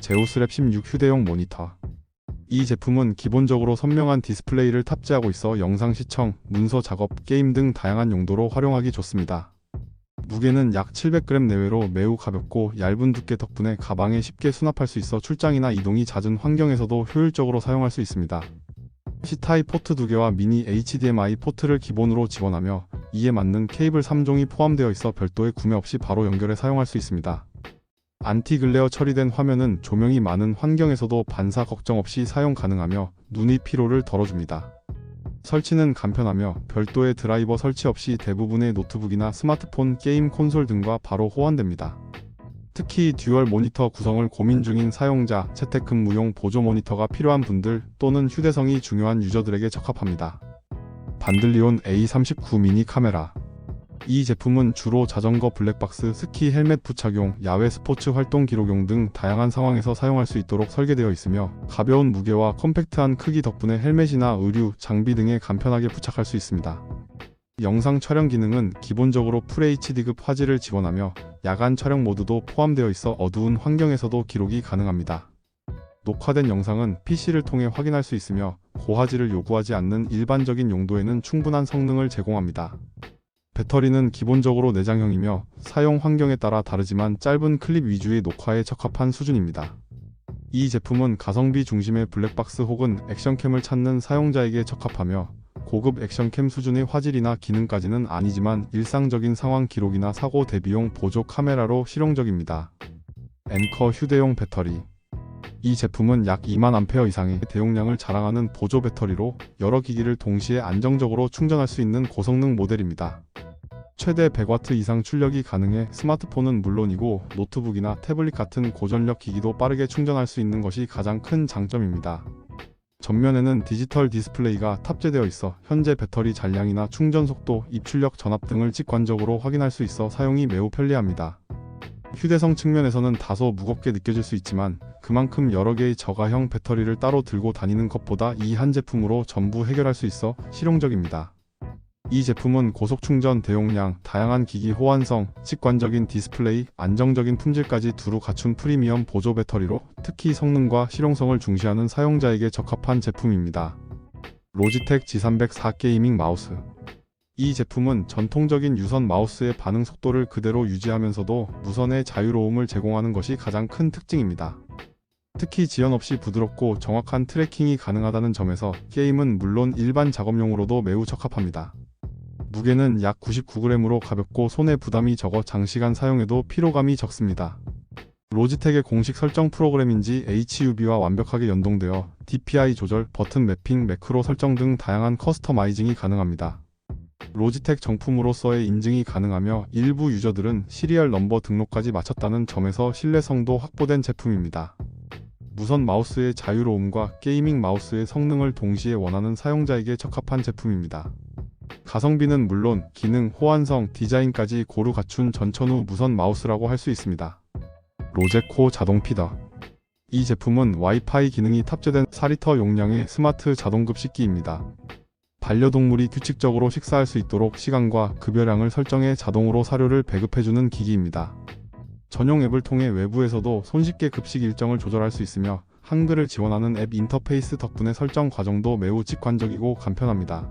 제우스랩 16 휴대용 모니터. 이 제품은 기본적으로 선명한 디스플레이를 탑재하고 있어 영상 시청, 문서 작업, 게임 등 다양한 용도로 활용하기 좋습니다. 무게는 약 700g 내외로 매우 가볍고 얇은 두께 덕분에 가방에 쉽게 수납할 수 있어 출장이나 이동이 잦은 환경에서도 효율적으로 사용할 수 있습니다. C타입 포트 2개와 미니 HDMI 포트를 기본으로 지원하며 이에 맞는 케이블 3종이 포함되어 있어 별도의 구매 없이 바로 연결해 사용할 수 있습니다. 안티글레어 처리된 화면은 조명이 많은 환경에서도 반사 걱정 없이 사용 가능하며 눈의 피로를 덜어줍니다. 설치는 간편하며 별도의 드라이버 설치 없이 대부분의 노트북이나 스마트폰, 게임 콘솔 등과 바로 호환됩니다. 특히 듀얼 모니터 구성을 고민 중인 사용자, 재택근무용 보조 모니터가 필요한 분들 또는 휴대성이 중요한 유저들에게 적합합니다. 반들리온 A39 미니 카메라. 이 제품은 주로 자전거 블랙박스, 스키 헬멧 부착용, 야외 스포츠 활동 기록용 등 다양한 상황에서 사용할 수 있도록 설계되어 있으며 가벼운 무게와 컴팩트한 크기 덕분에 헬멧이나 의류, 장비 등에 간편하게 부착할 수 있습니다. 영상 촬영 기능은 기본적으로 FHD급 화질을 지원하며 야간 촬영 모드도 포함되어 있어 어두운 환경에서도 기록이 가능합니다. 녹화된 영상은 PC를 통해 확인할 수 있으며 고화질을 요구하지 않는 일반적인 용도에는 충분한 성능을 제공합니다. 배터리는 기본적으로 내장형이며 사용 환경에 따라 다르지만 짧은 클립 위주의 녹화에 적합한 수준입니다. 이 제품은 가성비 중심의 블랙박스 혹은 액션캠을 찾는 사용자에게 적합하며 고급 액션캠 수준의 화질이나 기능까지는 아니지만 일상적인 상황 기록이나 사고 대비용 보조 카메라로 실용적입니다. 앵커 휴대용 배터리. 이 제품은 약 20000A 이상의 대용량을 자랑하는 보조 배터리로 여러 기기를 동시에 안정적으로 충전할 수 있는 고성능 모델입니다. 최대 100W 이상 출력이 가능해 스마트폰은 물론이고 노트북이나 태블릿 같은 고전력 기기도 빠르게 충전할 수 있는 것이 가장 큰 장점입니다. 전면에는 디지털 디스플레이가 탑재되어 있어 현재 배터리 잔량이나 충전 속도, 입출력 전압 등을 직관적으로 확인할 수 있어 사용이 매우 편리합니다. 휴대성 측면에서는 다소 무겁게 느껴질 수 있지만 그만큼 여러 개의 저가형 배터리를 따로 들고 다니는 것보다 이 한 제품으로 전부 해결할 수 있어 실용적입니다. 이 제품은 고속 충전, 대용량, 다양한 기기 호환성, 직관적인 디스플레이, 안정적인 품질까지 두루 갖춘 프리미엄 보조 배터리로 특히 성능과 실용성을 중시하는 사용자에게 적합한 제품입니다. 로지텍 G304 게이밍 마우스. 이 제품은 전통적인 유선 마우스의 반응 속도를 그대로 유지하면서도 무선의 자유로움을 제공하는 것이 가장 큰 특징입니다. 특히 지연 없이 부드럽고 정확한 트래킹이 가능하다는 점에서 게임은 물론 일반 작업용으로도 매우 적합합니다. 무게는 약 99g으로 가볍고 손에 부담이 적어 장시간 사용해도 피로감이 적습니다. 로지텍의 공식 설정 프로그램인지 HUB와 완벽하게 연동되어 DPI 조절, 버튼 매핑, 매크로 설정 등 다양한 커스터마이징이 가능합니다. 로지텍 정품으로서의 인증이 가능하며 일부 유저들은 시리얼 넘버 등록까지 마쳤다는 점에서 신뢰성도 확보된 제품입니다. 무선 마우스의 자유로움과 게이밍 마우스의 성능을 동시에 원하는 사용자에게 적합한 제품입니다. 가성비는 물론 기능, 호환성, 디자인까지 고루 갖춘 전천후 무선 마우스라고 할 수 있습니다. 로제코 자동 피더. 이 제품은 와이파이 기능이 탑재된 4리터 용량의 스마트 자동급식기입니다. 반려동물이 규칙적으로 식사할 수 있도록 시간과 급여량을 설정해 자동으로 사료를 배급해주는 기기입니다. 전용 앱을 통해 외부에서도 손쉽게 급식 일정을 조절할 수 있으며 한글을 지원하는 앱 인터페이스 덕분에 설정 과정도 매우 직관적이고 간편합니다.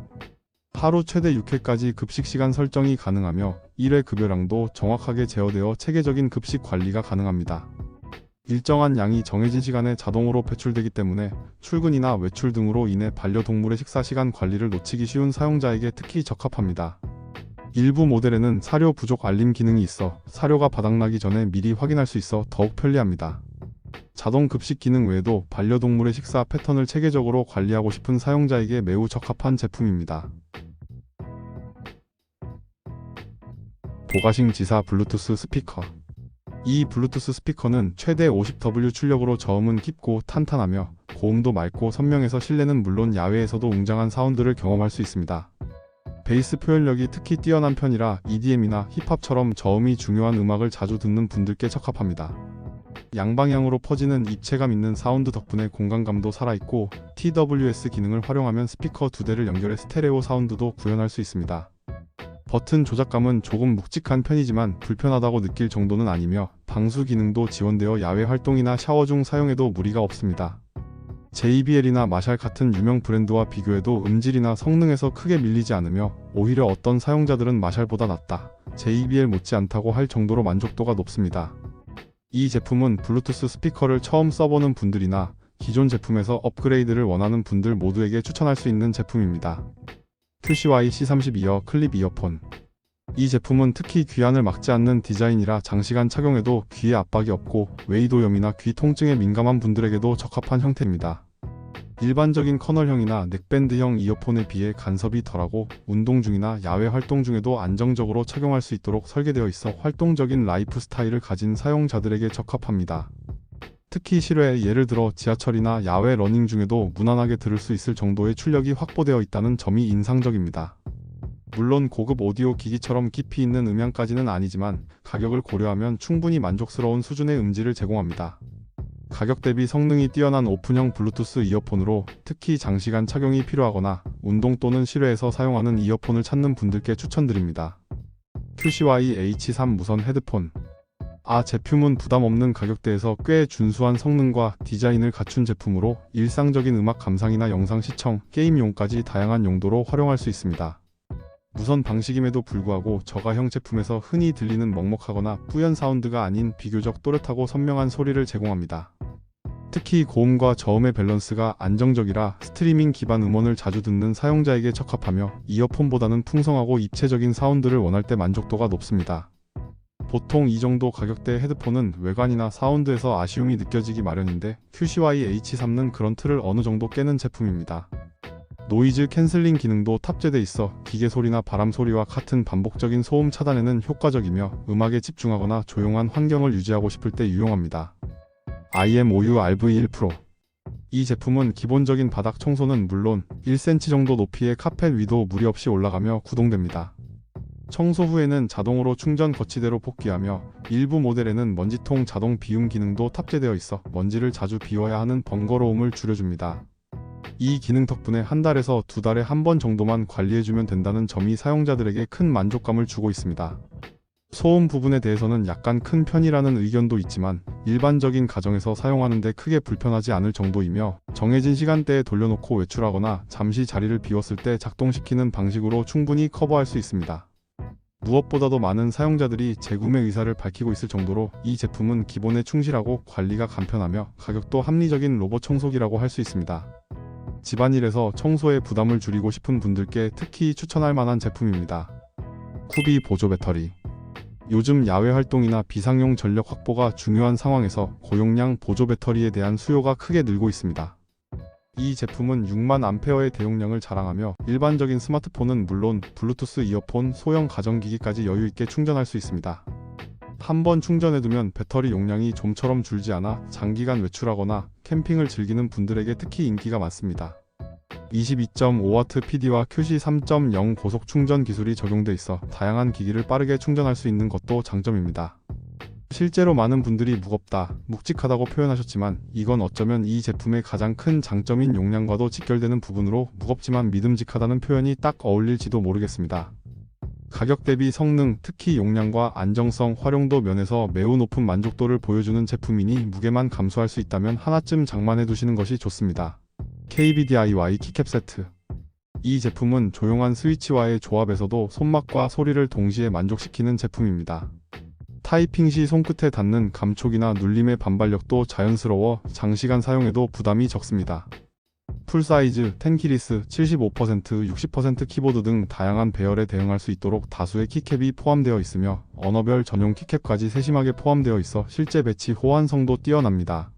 하루 최대 6회까지 급식 시간 설정이 가능하며 1회 급여량도 정확하게 제어되어 체계적인 급식 관리가 가능합니다. 일정한 양이 정해진 시간에 자동으로 배출되기 때문에 출근이나 외출 등으로 인해 반려동물의 식사 시간 관리를 놓치기 쉬운 사용자에게 특히 적합합니다. 일부 모델에는 사료 부족 알림 기능이 있어 사료가 바닥나기 전에 미리 확인할 수 있어 더욱 편리합니다. 자동 급식 기능 외에도 반려동물의 식사 패턴을 체계적으로 관리하고 싶은 사용자에게 매우 적합한 제품입니다. 보가싱 지사 블루투스 스피커. 이 블루투스 스피커는 최대 50W 출력으로 저음은 깊고 탄탄하며 고음도 맑고 선명해서 실내는 물론 야외에서도 웅장한 사운드를 경험할 수 있습니다. 베이스 표현력이 특히 뛰어난 편이라 EDM이나 힙합처럼 저음이 중요한 음악을 자주 듣는 분들께 적합합니다. 양방향으로 퍼지는 입체감 있는 사운드 덕분에 공간감도 살아있고 TWS 기능을 활용하면 스피커 2대를 연결해 스테레오 사운드도 구현할 수 있습니다. 버튼 조작감은 조금 묵직한 편이지만 불편하다고 느낄 정도는 아니며 방수 기능도 지원되어 야외 활동이나 샤워 중 사용해도 무리가 없습니다. JBL이나 마샬 같은 유명 브랜드와 비교해도 음질이나 성능에서 크게 밀리지 않으며 오히려 어떤 사용자들은 마샬보다 낫다, JBL 못지않다고 할 정도로 만족도가 높습니다. 이 제품은 블루투스 스피커를 처음 써보는 분들이나 기존 제품에서 업그레이드를 원하는 분들 모두에게 추천할 수 있는 제품입니다. QCY C32어 클립 이어폰. 이 제품은 특히 귀환을 막지 않는 디자인이라 장시간 착용해도 귀에 압박이 없고 웨이도염이나 귀 통증에 민감한 분들에게도 적합한 형태입니다. 일반적인 커널형이나 넥밴드형 이어폰에 비해 간섭이 덜하고 운동 중이나 야외 활동 중에도 안정적으로 착용할 수 있도록 설계되어 있어 활동적인 라이프 스타일을 가진 사용자들에게 적합합니다. 특히 실외, 예를 들어 지하철이나 야외 러닝 중에도 무난하게 들을 수 있을 정도의 출력이 확보되어 있다는 점이 인상적입니다. 물론 고급 오디오 기기처럼 깊이 있는 음향까지는 아니지만 가격을 고려하면 충분히 만족스러운 수준의 음질을 제공합니다. 가격 대비 성능이 뛰어난 오픈형 블루투스 이어폰으로 특히 장시간 착용이 필요하거나 운동 또는 실외에서 사용하는 이어폰을 찾는 분들께 추천드립니다. QCY H3 무선 헤드폰. 제품은 부담 없는 가격대에서 꽤 준수한 성능과 디자인을 갖춘 제품으로 일상적인 음악 감상이나 영상 시청, 게임용까지 다양한 용도로 활용할 수 있습니다. 무선 방식임에도 불구하고 저가형 제품에서 흔히 들리는 먹먹하거나 뿌연 사운드가 아닌 비교적 또렷하고 선명한 소리를 제공합니다. 특히 고음과 저음의 밸런스가 안정적이라 스트리밍 기반 음원을 자주 듣는 사용자에게 적합하며 이어폰보다는 풍성하고 입체적인 사운드를 원할 때 만족도가 높습니다. 보통 이 정도 가격대 헤드폰은 외관이나 사운드에서 아쉬움이 느껴지기 마련인데 QCY H3는 그런 틀을 어느 정도 깨는 제품입니다. 노이즈 캔슬링 기능도 탑재돼 있어 기계 소리나 바람 소리와 같은 반복적인 소음 차단에는 효과적이며 음악에 집중하거나 조용한 환경을 유지하고 싶을 때 유용합니다. IM5U RV1 Pro. 이 제품은 기본적인 바닥 청소는 물론 1cm 정도 높이의 카펫 위도 무리 없이 올라가며 구동됩니다. 청소 후에는 자동으로 충전 거치대로 복귀하며 일부 모델에는 먼지통 자동 비움 기능도 탑재되어 있어 먼지를 자주 비워야 하는 번거로움을 줄여줍니다. 이 기능 덕분에 한 달에서 두 달에 한 번 정도만 관리해주면 된다는 점이 사용자들에게 큰 만족감을 주고 있습니다. 소음 부분에 대해서는 약간 큰 편이라는 의견도 있지만 일반적인 가정에서 사용하는데 크게 불편하지 않을 정도이며 정해진 시간대에 돌려놓고 외출하거나 잠시 자리를 비웠을 때 작동시키는 방식으로 충분히 커버할 수 있습니다. 무엇보다도 많은 사용자들이 재구매 의사를 밝히고 있을 정도로 이 제품은 기본에 충실하고 관리가 간편하며 가격도 합리적인 로봇 청소기라고 할 수 있습니다. 집안일에서 청소의 부담을 줄이고 싶은 분들께 특히 추천할 만한 제품입니다. 쿠비 보조 배터리. 요즘 야외 활동이나 비상용 전력 확보가 중요한 상황에서 고용량 보조 배터리에 대한 수요가 크게 늘고 있습니다. 이 제품은 6만 암페어의 대용량을 자랑하며 일반적인 스마트폰은 물론 블루투스 이어폰, 소형 가전기기까지 여유있게 충전할 수 있습니다. 한번 충전해두면 배터리 용량이 좀처럼 줄지 않아 장기간 외출하거나 캠핑을 즐기는 분들에게 특히 인기가 많습니다. 22.5W PD와 QC 3.0 고속 충전 기술이 적용돼 있어 다양한 기기를 빠르게 충전할 수 있는 것도 장점입니다. 실제로 많은 분들이 무겁다, 묵직하다고 표현하셨지만 이건 어쩌면 이 제품의 가장 큰 장점인 용량과도 직결되는 부분으로 무겁지만 믿음직하다는 표현이 딱 어울릴지도 모르겠습니다. 가격 대비 성능, 특히 용량과 안정성, 활용도 면에서 매우 높은 만족도를 보여주는 제품이니 무게만 감소할 수 있다면 하나쯤 장만해 두시는 것이 좋습니다. KBDIY 키캡 세트. 이 제품은 조용한 스위치와의 조합에서도 손맛과 소리를 동시에 만족시키는 제품입니다. 타이핑 시 손끝에 닿는 감촉이나 눌림의 반발력도 자연스러워 장시간 사용해도 부담이 적습니다. 풀사이즈, 텐키리스, 75%, 60% 키보드 등 다양한 배열에 대응할 수 있도록 다수의 키캡이 포함되어 있으며 언어별 전용 키캡까지 세심하게 포함되어 있어 실제 배치 호환성도 뛰어납니다.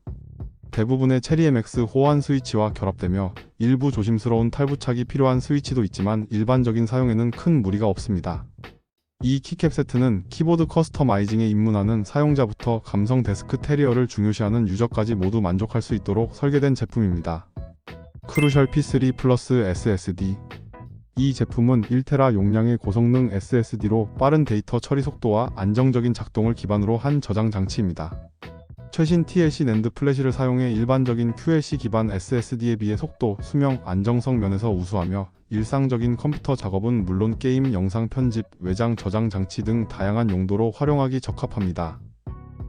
대부분의 체리 MX 호환 스위치와 결합되며 일부 조심스러운 탈부착이 필요한 스위치도 있지만 일반적인 사용에는 큰 무리가 없습니다. 이 키캡 세트는 키보드 커스터마이징에 입문하는 사용자부터 감성 데스크 테리어를 중요시하는 유저까지 모두 만족할 수 있도록 설계된 제품입니다. 크루셜 P3 플러스 SSD. 이 제품은 1TB 용량의 고성능 SSD로 빠른 데이터 처리 속도와 안정적인 작동을 기반으로 한 저장 장치입니다. 최신 TLC 낸드 플래시를 사용해 일반적인 QLC 기반 SSD에 비해 속도, 수명, 안정성 면에서 우수하며 일상적인 컴퓨터 작업은 물론 게임, 영상 편집, 외장 저장 장치 등 다양한 용도로 활용하기 적합합니다.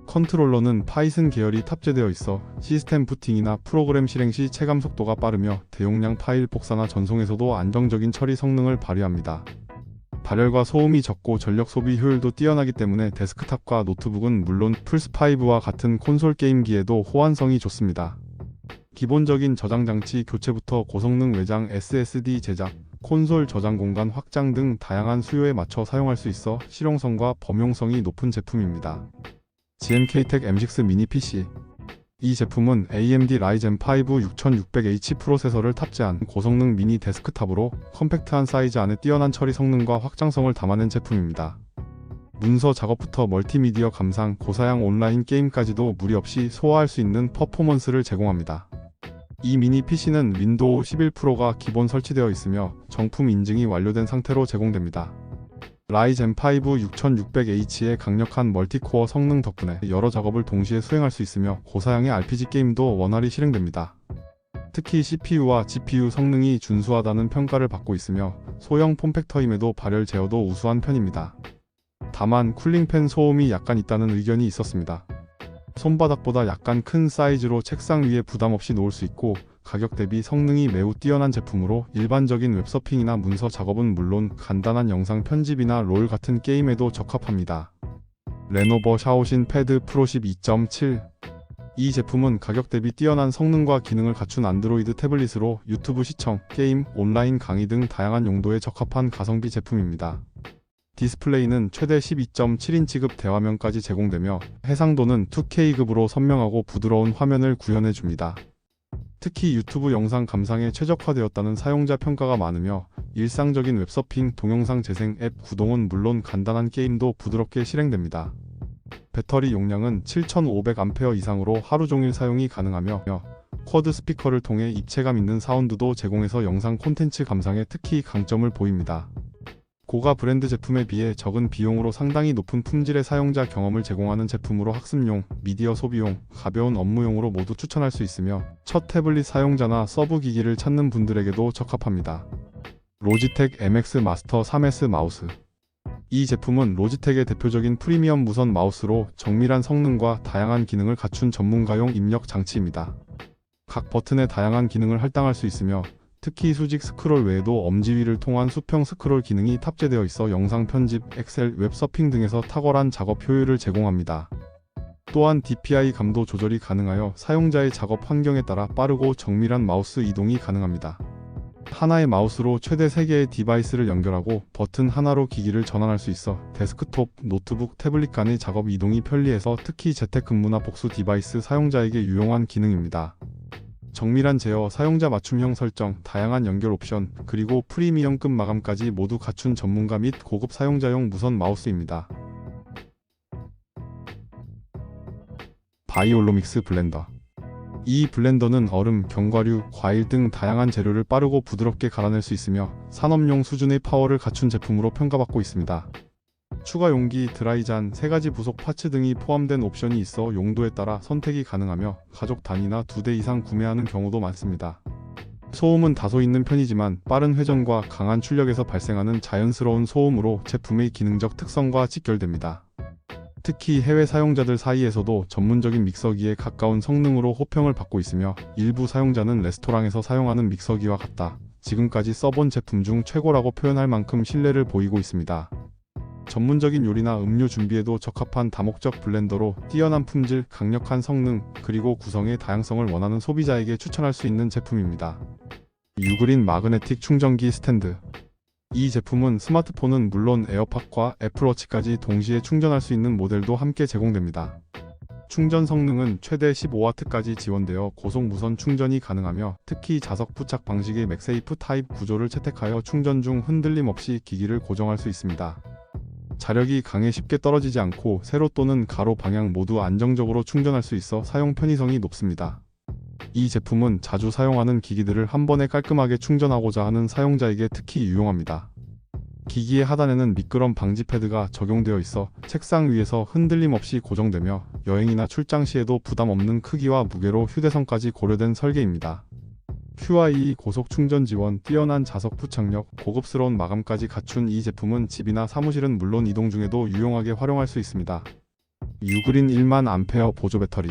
컨트롤러는 파이썬 계열이 탑재되어 있어 시스템 부팅이나 프로그램 실행 시 체감 속도가 빠르며 대용량 파일 복사나 전송에서도 안정적인 처리 성능을 발휘합니다. 발열과 소음이 적고 전력 소비 효율도 뛰어나기 때문에 데스크탑과 노트북은 물론 플스5와 같은 콘솔 게임기에도 호환성이 좋습니다. 기본적인 저장 장치 교체부터 고성능 외장 SSD 제작, 콘솔 저장 공간 확장 등 다양한 수요에 맞춰 사용할 수 있어 실용성과 범용성이 높은 제품입니다. GMK-TEC M6 미니 PC. 이 제품은 AMD Ryzen 5 6600H 프로세서를 탑재한 고성능 미니 데스크탑으로 컴팩트한 사이즈 안에 뛰어난 처리 성능과 확장성을 담아낸 제품입니다. 문서 작업부터 멀티미디어 감상, 고사양 온라인 게임까지도 무리 없이 소화할 수 있는 퍼포먼스를 제공합니다. 이 미니 PC는 윈도우 11 프로가 기본 설치되어 있으며 정품 인증이 완료된 상태로 제공됩니다. Ryzen 5 6600H의 강력한 멀티코어 성능 덕분에 여러 작업을 동시에 수행할 수 있으며 고사양의 RPG 게임도 원활히 실행됩니다. 특히 CPU와 GPU 성능이 준수하다는 평가를 받고 있으며 소형 폼팩터임에도 발열 제어도 우수한 편입니다. 다만 쿨링팬 소음이 약간 있다는 의견이 있었습니다. 손바닥보다 약간 큰 사이즈로 책상 위에 부담 없이 놓을 수 있고 가격 대비 성능이 매우 뛰어난 제품으로 일반적인 웹서핑이나 문서 작업은 물론 간단한 영상 편집이나 롤 같은 게임에도 적합합니다. 레노버 샤오신 패드 프로 12.7. 이 제품은 가격 대비 뛰어난 성능과 기능을 갖춘 안드로이드 태블릿으로 유튜브 시청, 게임, 온라인 강의 등 다양한 용도에 적합한 가성비 제품입니다. 디스플레이는 최대 12.7인치급 대화면까지 제공되며 해상도는 2K급으로 선명하고 부드러운 화면을 구현해줍니다. 특히 유튜브 영상 감상에 최적화되었다는 사용자 평가가 많으며 일상적인 웹서핑, 동영상 재생 앱 구동은 물론 간단한 게임도 부드럽게 실행됩니다. 배터리 용량은 7500A 이상으로 하루 종일 사용이 가능하며 쿼드 스피커를 통해 입체감 있는 사운드도 제공해서 영상 콘텐츠 감상에 특히 강점을 보입니다. 고가 브랜드 제품에 비해 적은 비용으로 상당히 높은 품질의 사용자 경험을 제공하는 제품으로 학습용, 미디어 소비용, 가벼운 업무용으로 모두 추천할 수 있으며 첫 태블릿 사용자나 서브 기기를 찾는 분들에게도 적합합니다. 로지텍 MX 마스터 3S 마우스. 이 제품은 로지텍의 대표적인 프리미엄 무선 마우스로 정밀한 성능과 다양한 기능을 갖춘 전문가용 입력 장치입니다. 각 버튼에 다양한 기능을 할당할 수 있으며 특히 수직 스크롤 외에도 엄지위를 통한 수평 스크롤 기능이 탑재되어 있어 영상 편집, 엑셀, 웹서핑 등에서 탁월한 작업 효율을 제공합니다. 또한 DPI 감도 조절이 가능하여 사용자의 작업 환경에 따라 빠르고 정밀한 마우스 이동이 가능합니다. 하나의 마우스로 최대 3개의 디바이스를 연결하고 버튼 하나로 기기를 전환할 수 있어 데스크톱, 노트북, 태블릿 간의 작업 이동이 편리해서 특히 재택근무나 복수 디바이스 사용자에게 유용한 기능입니다. 정밀한 제어, 사용자 맞춤형 설정, 다양한 연결 옵션, 그리고 프리미엄급 마감까지 모두 갖춘 전문가 및 고급 사용자용 무선 마우스입니다. 바이올로믹스 블렌더. 이 블렌더는 얼음, 견과류, 과일 등 다양한 재료를 빠르고 부드럽게 갈아낼 수 있으며 산업용 수준의 파워를 갖춘 제품으로 평가받고 있습니다. 추가 용기, 드라이잔, 3가지 부속 파츠 등이 포함된 옵션이 있어 용도에 따라 선택이 가능하며 가족 단위나 2대 이상 구매하는 경우도 많습니다. 소음은 다소 있는 편이지만 빠른 회전과 강한 출력에서 발생하는 자연스러운 소음으로 제품의 기능적 특성과 직결됩니다. 특히 해외 사용자들 사이에서도 전문적인 믹서기에 가까운 성능으로 호평을 받고 있으며 일부 사용자는 레스토랑에서 사용하는 믹서기와 같다, 지금까지 써본 제품 중 최고라고 표현할 만큼 신뢰를 보이고 있습니다. 전문적인 요리나 음료 준비에도 적합한 다목적 블렌더로 뛰어난 품질, 강력한 성능, 그리고 구성의 다양성을 원하는 소비자에게 추천할 수 있는 제품입니다. 유그린 마그네틱 충전기 스탠드. 이 제품은 스마트폰은 물론 에어팟과 애플워치까지 동시에 충전할 수 있는 모델도 함께 제공됩니다. 충전 성능은 최대 15W까지 지원되어 고속 무선 충전이 가능하며 특히 자석 부착 방식의 맥세이프 타입 구조를 채택하여 충전 중 흔들림 없이 기기를 고정할 수 있습니다. 자력이 강해 쉽게 떨어지지 않고 세로 또는 가로 방향 모두 안정적으로 충전할 수 있어 사용 편의성이 높습니다. 이 제품은 자주 사용하는 기기들을 한 번에 깔끔하게 충전하고자 하는 사용자에게 특히 유용합니다. 기기의 하단에는 미끄럼 방지 패드가 적용되어 있어 책상 위에서 흔들림 없이 고정되며 여행이나 출장 시에도 부담 없는 크기와 무게로 휴대성까지 고려된 설계입니다. QI 고속 충전 지원, 뛰어난 자석 부착력, 고급스러운 마감까지 갖춘 이 제품은 집이나 사무실은 물론 이동 중에도 유용하게 활용할 수 있습니다. 유그린 1만 암페어 보조 배터리.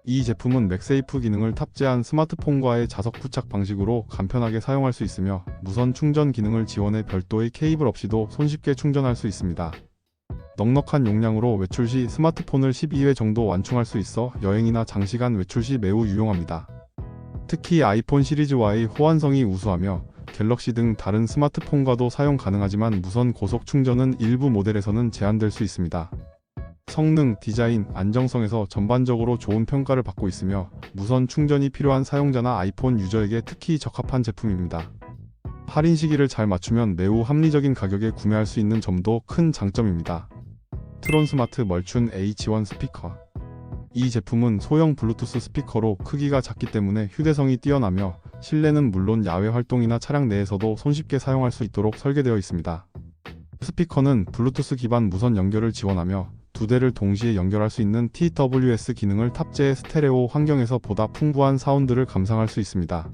이 제품은 맥세이프 기능을 탑재한 스마트폰과의 자석 부착 방식으로 간편하게 사용할 수 있으며 무선 충전 기능을 지원해 별도의 케이블 없이도 손쉽게 충전할 수 있습니다. 넉넉한 용량으로 외출 시 스마트폰을 12회 정도 완충할 수 있어 여행이나 장시간 외출 시 매우 유용합니다. 특히 아이폰 시리즈 Y의 호환성이 우수하며 갤럭시 등 다른 스마트폰과도 사용 가능하지만 무선 고속 충전은 일부 모델에서는 제한될 수 있습니다. 성능, 디자인, 안정성에서 전반적으로 좋은 평가를 받고 있으며 무선 충전이 필요한 사용자나 아이폰 유저에게 특히 적합한 제품입니다. 할인 시기를 잘 맞추면 매우 합리적인 가격에 구매할 수 있는 점도 큰 장점입니다. 트론 스마트 멀춘 H1 스피커. 이 제품은 소형 블루투스 스피커로 크기가 작기 때문에 휴대성이 뛰어나며 실내는 물론 야외 활동이나 차량 내에서도 손쉽게 사용할 수 있도록 설계되어 있습니다. 스피커는 블루투스 기반 무선 연결을 지원하며 두 대를 동시에 연결할 수 있는 TWS 기능을 탑재해 스테레오 환경에서 보다 풍부한 사운드를 감상할 수 있습니다.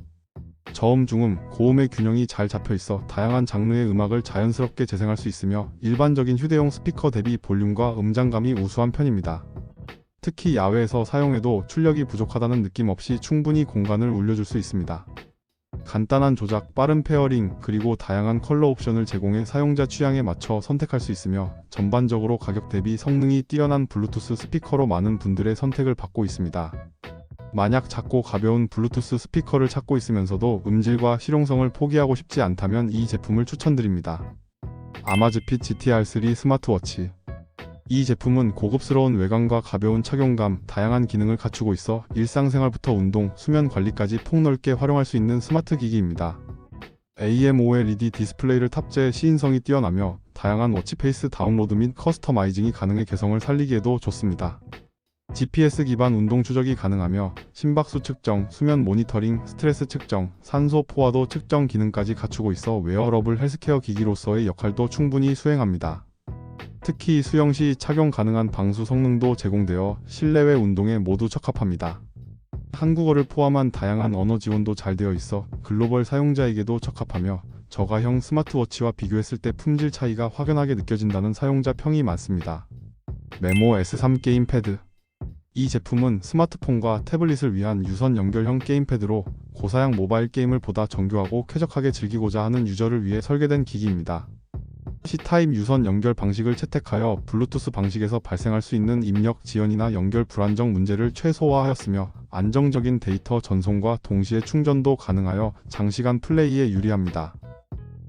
저음, 중음, 고음의 균형이 잘 잡혀 있어 다양한 장르의 음악을 자연스럽게 재생할 수 있으며 일반적인 휴대용 스피커 대비 볼륨과 음장감이 우수한 편입니다. 특히 야외에서 사용해도 출력이 부족하다는 느낌 없이 충분히 공간을 울려줄 수 있습니다. 간단한 조작, 빠른 페어링, 그리고 다양한 컬러 옵션을 제공해 사용자 취향에 맞춰 선택할 수 있으며 전반적으로 가격 대비 성능이 뛰어난 블루투스 스피커로 많은 분들의 선택을 받고 있습니다. 만약 작고 가벼운 블루투스 스피커를 찾고 있으면서도 음질과 실용성을 포기하고 싶지 않다면 이 제품을 추천드립니다. 아마즈핏 GT-R3 스마트워치. 이 제품은 고급스러운 외관과 가벼운 착용감, 다양한 기능을 갖추고 있어 일상생활부터 운동, 수면 관리까지 폭넓게 활용할 수 있는 스마트 기기입니다. AMOLED 디스플레이를 탑재해 시인성이 뛰어나며 다양한 워치페이스 다운로드 및 커스터마이징이 가능해 개성을 살리기에도 좋습니다. GPS 기반 운동 추적이 가능하며 심박수 측정, 수면 모니터링, 스트레스 측정, 산소 포화도 측정 기능까지 갖추고 있어 웨어러블 헬스케어 기기로서의 역할도 충분히 수행합니다. 특히 수영 시 착용 가능한 방수 성능도 제공되어 실내외 운동에 모두 적합합니다. 한국어를 포함한 다양한 언어 지원도 잘 되어 있어 글로벌 사용자에게도 적합하며 저가형 스마트워치와 비교했을 때 품질 차이가 확연하게 느껴진다는 사용자 평이 많습니다. 메모 S3 게임 패드. 이 제품은 스마트폰과 태블릿을 위한 유선 연결형 게임패드로 고사양 모바일 게임을 보다 정교하고 쾌적하게 즐기고자 하는 유저를 위해 설계된 기기입니다. C타입 유선 연결 방식을 채택하여 블루투스 방식에서 발생할 수 있는 입력 지연이나 연결 불안정 문제를 최소화하였으며 안정적인 데이터 전송과 동시에 충전도 가능하여 장시간 플레이에 유리합니다.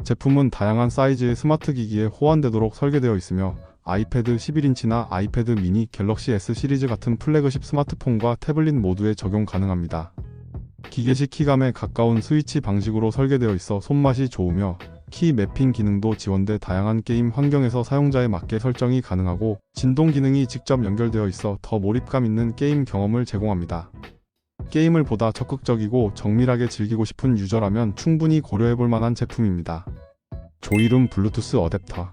제품은 다양한 사이즈의 스마트 기기에 호환되도록 설계되어 있으며 아이패드 11인치나 아이패드 미니, 갤럭시 S 시리즈 같은 플래그십 스마트폰과 태블릿 모두에 적용 가능합니다. 기계식 키감에 가까운 스위치 방식으로 설계되어 있어 손맛이 좋으며 키 매핑 기능도 지원돼 다양한 게임 환경에서 사용자에 맞게 설정이 가능하고 진동 기능이 직접 연결되어 있어 더 몰입감 있는 게임 경험을 제공합니다. 게임을 보다 적극적이고 정밀하게 즐기고 싶은 유저라면 충분히 고려해볼 만한 제품입니다. 조이룸 블루투스 어댑터.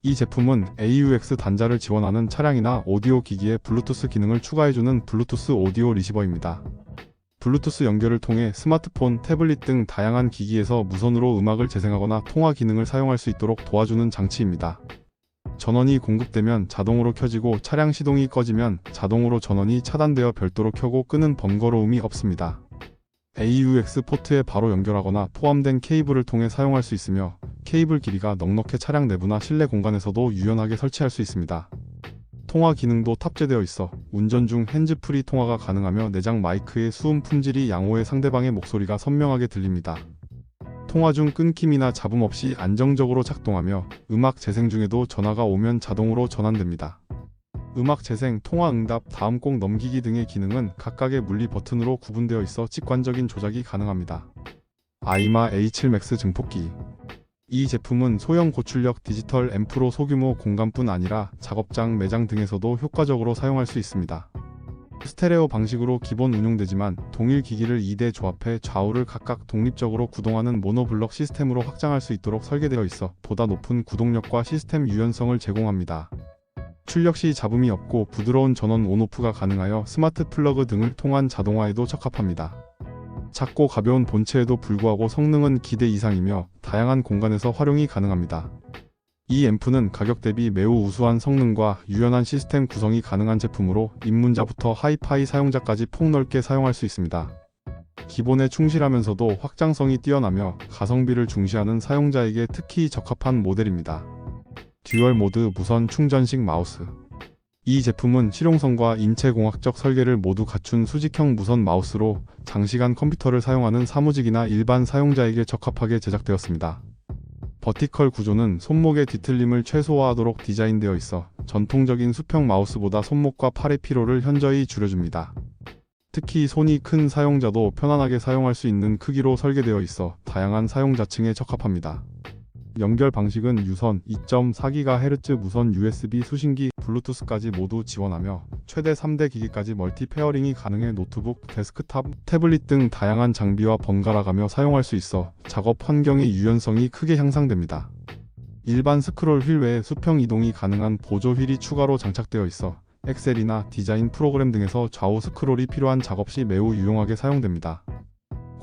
이 제품은 AUX 단자를 지원하는 차량이나 오디오 기기에 블루투스 기능을 추가해주는 블루투스 오디오 리시버입니다. 블루투스 연결을 통해 스마트폰, 태블릿 등 다양한 기기에서 무선으로 음악을 재생하거나 통화 기능을 사용할 수 있도록 도와주는 장치입니다. 전원이 공급되면 자동으로 켜지고 차량 시동이 꺼지면 자동으로 전원이 차단되어 별도로 켜고 끄는 번거로움이 없습니다. AUX 포트에 바로 연결하거나 포함된 케이블을 통해 사용할 수 있으며 케이블 길이가 넉넉해 차량 내부나 실내 공간에서도 유연하게 설치할 수 있습니다. 통화 기능도 탑재되어 있어 운전 중 핸즈프리 통화가 가능하며 내장 마이크의 수음 품질이 양호해 상대방의 목소리가 선명하게 들립니다. 통화 중 끊김이나 잡음 없이 안정적으로 작동하며 음악 재생 중에도 전화가 오면 자동으로 전환됩니다. 음악 재생, 통화 응답, 다음 곡 넘기기 등의 기능은 각각의 물리 버튼으로 구분되어 있어 직관적인 조작이 가능합니다. 아이마 A7 맥스 증폭기. 이 제품은 소형 고출력 디지털 앰프로 소규모 공간뿐 아니라 작업장, 매장 등에서도 효과적으로 사용할 수 있습니다. 스테레오 방식으로 기본 운용되지만 동일 기기를 2대 조합해 좌우를 각각 독립적으로 구동하는 모노블럭 시스템으로 확장할 수 있도록 설계되어 있어 보다 높은 구동력과 시스템 유연성을 제공합니다. 출력 시 잡음이 없고 부드러운 전원 온오프가 가능하여 스마트 플러그 등을 통한 자동화에도 적합합니다. 작고 가벼운 본체에도 불구하고 성능은 기대 이상이며 다양한 공간에서 활용이 가능합니다. 이 앰프는 가격 대비 매우 우수한 성능과 유연한 시스템 구성이 가능한 제품으로 입문자부터 하이파이 사용자까지 폭넓게 사용할 수 있습니다. 기본에 충실하면서도 확장성이 뛰어나며 가성비를 중시하는 사용자에게 특히 적합한 모델입니다. 듀얼 모드 무선 충전식 마우스. 이 제품은 실용성과 인체공학적 설계를 모두 갖춘 수직형 무선 마우스로 장시간 컴퓨터를 사용하는 사무직이나 일반 사용자에게 적합하게 제작되었습니다. 버티컬 구조는 손목의 뒤틀림을 최소화하도록 디자인되어 있어 전통적인 수평 마우스보다 손목과 팔의 피로를 현저히 줄여줍니다. 특히 손이 큰 사용자도 편안하게 사용할 수 있는 크기로 설계되어 있어 다양한 사용자층에 적합합니다. 연결 방식은 유선 2.4GHz 무선 USB 수신기, 블루투스까지 모두 지원하며 최대 3대 기기까지 멀티 페어링이 가능해 노트북, 데스크탑, 태블릿 등 다양한 장비와 번갈아가며 사용할 수 있어 작업 환경의 유연성이 크게 향상됩니다. 일반 스크롤 휠 외에 수평 이동이 가능한 보조 휠이 추가로 장착되어 있어 엑셀이나 디자인 프로그램 등에서 좌우 스크롤이 필요한 작업 시 매우 유용하게 사용됩니다.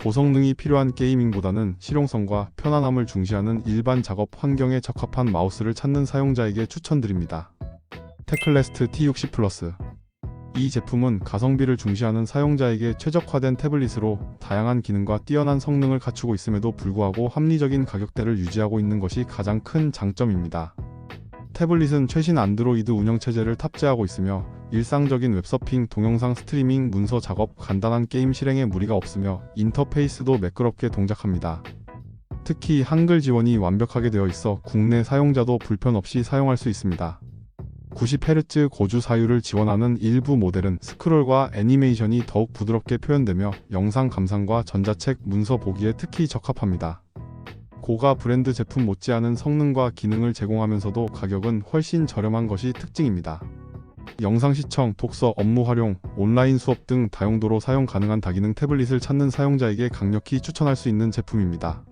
고성능이 필요한 게이밍보다는 실용성과 편안함을 중시하는 일반 작업 환경에 적합한 마우스를 찾는 사용자에게 추천드립니다. 테클래스트 T60 플러스. 이 제품은 가성비를 중시하는 사용자에게 최적화된 태블릿으로 다양한 기능과 뛰어난 성능을 갖추고 있음에도 불구하고 합리적인 가격대를 유지하고 있는 것이 가장 큰 장점입니다. 태블릿은 최신 안드로이드 운영체제를 탑재하고 있으며 일상적인 웹서핑, 동영상 스트리밍, 문서 작업, 간단한 게임 실행에 무리가 없으며 인터페이스도 매끄럽게 동작합니다. 특히 한글 지원이 완벽하게 되어 있어 국내 사용자도 불편 없이 사용할 수 있습니다. 90Hz 고주 사율을 지원하는 일부 모델은 스크롤과 애니메이션이 더욱 부드럽게 표현되며 영상 감상과 전자책, 문서 보기에 특히 적합합니다. 고가 브랜드 제품 못지않은 성능과 기능을 제공하면서도 가격은 훨씬 저렴한 것이 특징입니다. 영상 시청, 독서, 업무 활용, 온라인 수업 등 다용도로 사용 가능한 다기능 태블릿을 찾는 사용자에게 강력히 추천할 수 있는 제품입니다.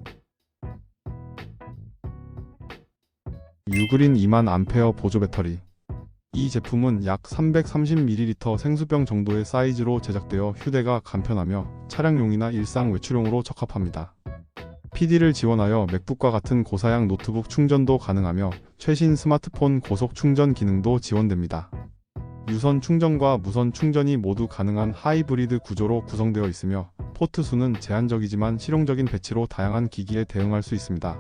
유그린 20000Ah 보조 배터리. 이 제품은 약 330ml 생수병 정도의 사이즈로 제작되어 휴대가 간편하며 차량용이나 일상 외출용으로 적합합니다. PD를 지원하여 맥북과 같은 고사양 노트북 충전도 가능하며 최신 스마트폰 고속 충전 기능도 지원됩니다. 유선 충전과 무선 충전이 모두 가능한 하이브리드 구조로 구성되어 있으며 포트 수는 제한적이지만 실용적인 배치로 다양한 기기에 대응할 수 있습니다.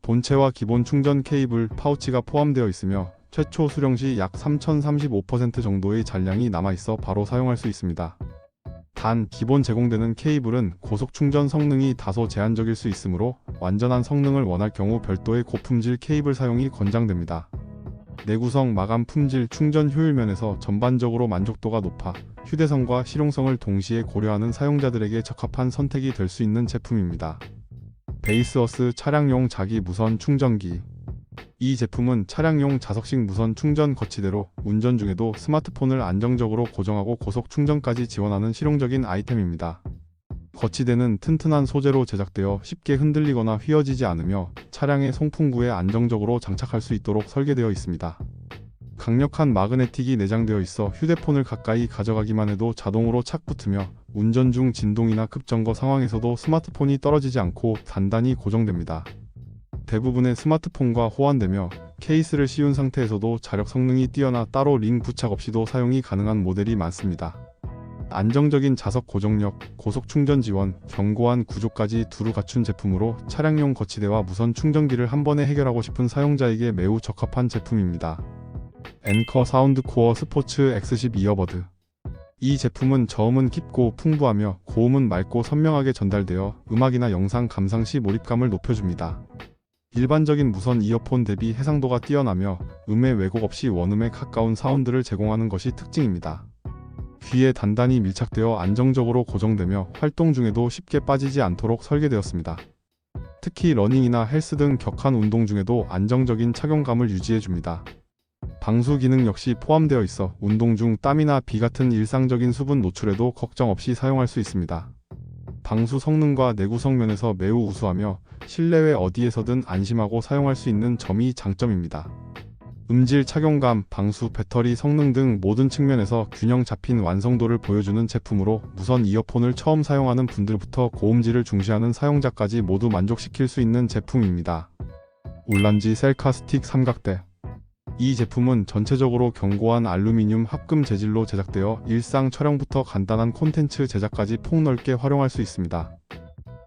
본체와 기본 충전 케이블, 파우치가 포함되어 있으며 최초 수령 시 약 3035% 정도의 잔량이 남아있어 바로 사용할 수 있습니다. 단, 기본 제공되는 케이블은 고속 충전 성능이 다소 제한적일 수 있으므로 완전한 성능을 원할 경우 별도의 고품질 케이블 사용이 권장됩니다. 내구성, 마감 품질, 충전 효율 면에서 전반적으로 만족도가 높아 휴대성과 실용성을 동시에 고려하는 사용자들에게 적합한 선택이 될 수 있는 제품입니다. 베이스어스 차량용 자기 무선 충전기. 이 제품은 차량용 자석식 무선 충전 거치대로 운전 중에도 스마트폰을 안정적으로 고정하고 고속 충전까지 지원하는 실용적인 아이템입니다. 거치대는 튼튼한 소재로 제작되어 쉽게 흔들리거나 휘어지지 않으며 차량의 송풍구에 안정적으로 장착할 수 있도록 설계되어 있습니다. 강력한 마그네틱이 내장되어 있어 휴대폰을 가까이 가져가기만 해도 자동으로 착 붙으며 운전 중 진동이나 급정거 상황에서도 스마트폰이 떨어지지 않고 단단히 고정됩니다. 대부분의 스마트폰과 호환되며 케이스를 씌운 상태에서도 자력 성능이 뛰어나 따로 링 부착 없이도 사용이 가능한 모델이 많습니다. 안정적인 자석 고정력, 고속 충전 지원, 견고한 구조까지 두루 갖춘 제품으로 차량용 거치대와 무선 충전기를 한 번에 해결하고 싶은 사용자에게 매우 적합한 제품입니다. 앵커 사운드 코어 스포츠 X10 이어버드. 이 제품은 저음은 깊고 풍부하며 고음은 맑고 선명하게 전달되어 음악이나 영상 감상 시 몰입감을 높여줍니다. 일반적인 무선 이어폰 대비 해상도가 뛰어나며 음의 왜곡 없이 원음에 가까운 사운드를 제공하는 것이 특징입니다. 귀에 단단히 밀착되어 안정적으로 고정되며 활동 중에도 쉽게 빠지지 않도록 설계되었습니다. 특히 러닝이나 헬스 등 격한 운동 중에도 안정적인 착용감을 유지해줍니다. 방수 기능 역시 포함되어 있어 운동 중 땀이나 비 같은 일상적인 수분 노출에도 걱정 없이 사용할 수 있습니다. 방수 성능과 내구성 면에서 매우 우수하며 실내외 어디에서든 안심하고 사용할 수 있는 점이 장점입니다. 음질 착용감, 방수, 배터리 성능 등 모든 측면에서 균형 잡힌 완성도를 보여주는 제품으로 무선 이어폰을 처음 사용하는 분들부터 고음질을 중시하는 사용자까지 모두 만족시킬 수 있는 제품입니다. 울란지 셀카 스틱 삼각대. 이 제품은 전체적으로 견고한 알루미늄 합금 재질로 제작되어 일상 촬영부터 간단한 콘텐츠 제작까지 폭넓게 활용할 수 있습니다.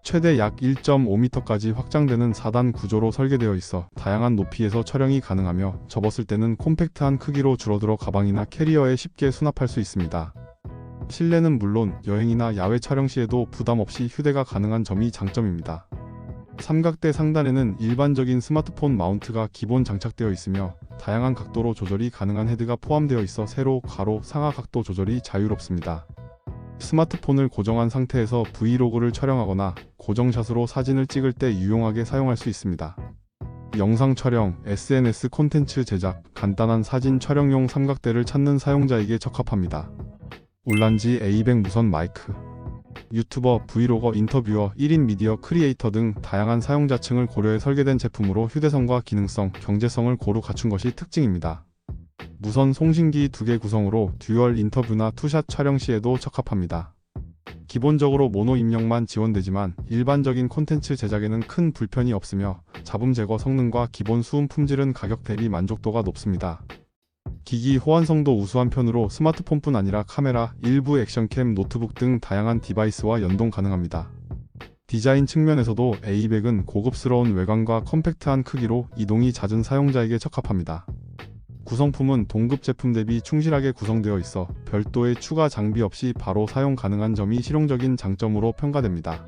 최대 약 1.5m까지 확장되는 4단 구조로 설계되어 있어 다양한 높이에서 촬영이 가능하며 접었을 때는 콤팩트한 크기로 줄어들어 가방이나 캐리어에 쉽게 수납할 수 있습니다. 실내는 물론 여행이나 야외 촬영 시에도 부담 없이 휴대가 가능한 점이 장점입니다. 삼각대 상단에는 일반적인 스마트폰 마운트가 기본 장착되어 있으며 다양한 각도로 조절이 가능한 헤드가 포함되어 있어 세로, 가로, 상하 각도 조절이 자유롭습니다. 스마트폰을 고정한 상태에서 브이로그를 촬영하거나 고정샷으로 사진을 찍을 때 유용하게 사용할 수 있습니다. 영상 촬영, SNS 콘텐츠 제작, 간단한 사진 촬영용 삼각대를 찾는 사용자에게 적합합니다. 울란지 A100 무선 마이크. 유튜버, 브이로거, 인터뷰어, 1인 미디어 크리에이터 등 다양한 사용자층을 고려해 설계된 제품으로 휴대성과 기능성, 경제성을 고루 갖춘 것이 특징입니다. 무선 송신기 2개 구성으로 듀얼 인터뷰나 투샷 촬영 시에도 적합합니다. 기본적으로 모노 입력만 지원되지만 일반적인 콘텐츠 제작에는 큰 불편이 없으며 잡음 제거 성능과 기본 수음 품질은 가격 대비 만족도가 높습니다. 기기 호환성도 우수한 편으로 스마트폰뿐 아니라 카메라, 일부 액션캠, 노트북 등 다양한 디바이스와 연동 가능합니다. 디자인 측면에서도 A100은 고급스러운 외관과 컴팩트한 크기로 이동이 잦은 사용자에게 적합합니다. 구성품은 동급 제품 대비 충실하게 구성되어 있어 별도의 추가 장비 없이 바로 사용 가능한 점이 실용적인 장점으로 평가됩니다.